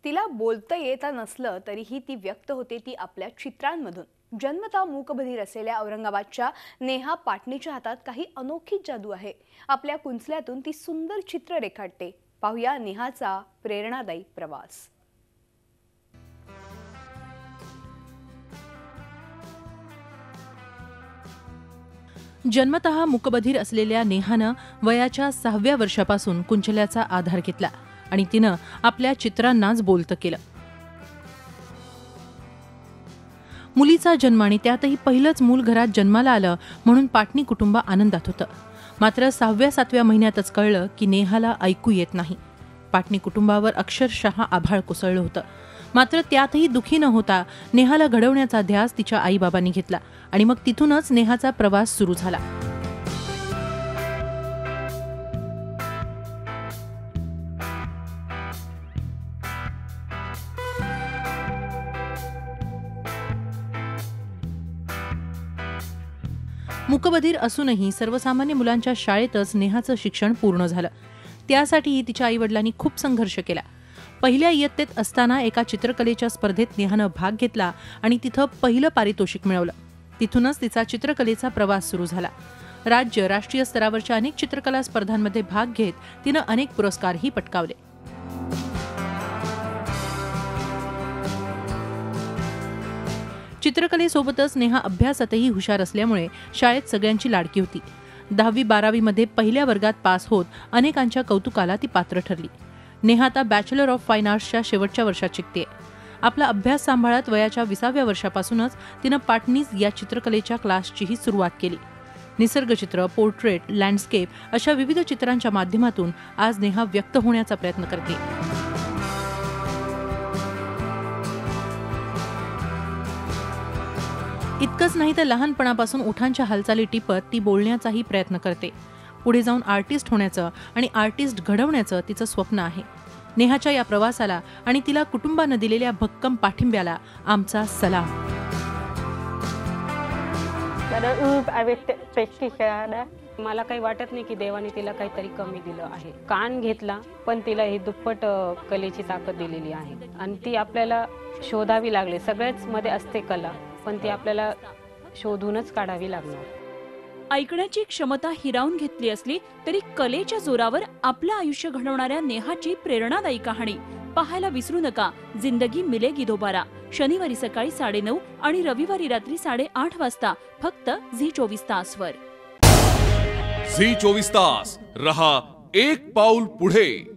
तिला बोलता येता नसलं तरीही ती व्यक्त होते ती आपल्या चित्रांमधून। जन्मतः मूकबधीर असलेल्या औरंगाबादच्या नेहा पाटणीच्या हातात काही अनोखी जादू आहे। आपल्या कुंचल्यातून ती सुंदर चित्र रेखाटते। पाहूया नेहाचा प्रेरणादायी प्रवास। जन्मतः मूकबधीर असलेल्या नेहानं वयाच्या 6व्या वर्षापासून कुंचल्याचा आधार घेतला आणि तिनं आपल्या चित्रांनाच बोलतं केलं। मुलीचा जन्म आणि त्यातही पहिलंच मूल घरात जन्माला आलं म्हणून पाटणी कुटुंब आनंदात होतं। मात्र 6व्या-7व्या महिन्यातच कळलं की नेहाला ऐकू येत नाही। पाटणी कुटुंबावर अक्षरशः आभाळ कोसळलं होतं। मात्र त्यातही दुखी न होता नेहाला घडवण्याचा ध्यास तिच्या आईबाबांनी घेतला आणि मग तिथूनच नेहाचा प्रवास सुरू झाला। मूकबधीर असूनही सर्वसामान्य मुलांच्या शाळेतच नेहाचं शिक्षण पूर्ण झालं। त्यासाठीही तिच्या आईवडिलांनी खूप संघर्ष केला। पहिल्या इयत्तेत असताना एका चित्रकलेच्या स्पर्धेत नेहानं भाग घेतला आणि तिथं पहिलं पारितोषिक मिळवलं। तिथूनच तिचा चित्रकलेचा प्रवास सुरू झाला। राज्य राष्ट्रीय स्तरावरच्या अनेक चित्रकला स्पर्धांमध्ये भाग घेत तिनं अनेक पुरस्कारही पटकावले। चित्रकलेसोबतच नेहा अभ्यासातही हुशार असल्यामुळे शाळेत सगळ्यांची लाडकी होती। 10वी-12वी मध्ये पहिल्या वर्गात पास होत अनेकांच्या कौतुकाला ती पात्र ठरली। नेहा आता बॅचलर ऑफ फाईन आर्ट्सच्या शेवटच्या वर्षात शिकते। आपला अभ्यास सांभाळत वयाच्या 20व्या वर्षापासूनच तिनं पाटणीज या चित्रकलेच्या क्लासचीही सुरुवात केली। निसर्गचित्र, पोर्ट्रेट, लँडस्केप अशा विविध चित्रांच्या माध्यमातून आज नेहा व्यक्त होण्याचा प्रयत्न करते। इतकंच नाही तर लहानपणापासून ओठांच्या हालचाली टिपत ती बोलण्याचाही प्रयत्न करते। पुढे जाऊन आर्टिस्ट होण्याचं आणि आर्टिस्ट घडवण्याचं तिचं स्वप्न आहे। नेहाच्या या प्रवासाला आणि तिला कुटुंबानं दिलेल्या भक्कम पाठिंब्याला आमचा सलाम। मला काही वाटत नाही की देवाने तिला काहीतरी कमी दिलं आहे। कान घेतला पण तिला ही दुप्पट कलेची ताकद दिलेली आहे आणि ती आपल्याला शोधावी लागली। सगळ्याच मध्ये असते कला, पण ती आपल्याला शोधूनच काढावी लागणार। ऐकण्याची क्षमता हिरावून घेतली असली तरी कलेच्या जोरावर आपलं आयुष्य घडवणाऱ्या नेहाची प्रेरणादायी कहाणी पाहायला विसरू नका। जिंदगी मिलेगी दोबारा, शनिवारी सकाळी 9:30 आणि रविवारी रात्री 8:30 वाजता फक्त झी24 तासवर। झी24 तास रहा एक पाऊल पुढे।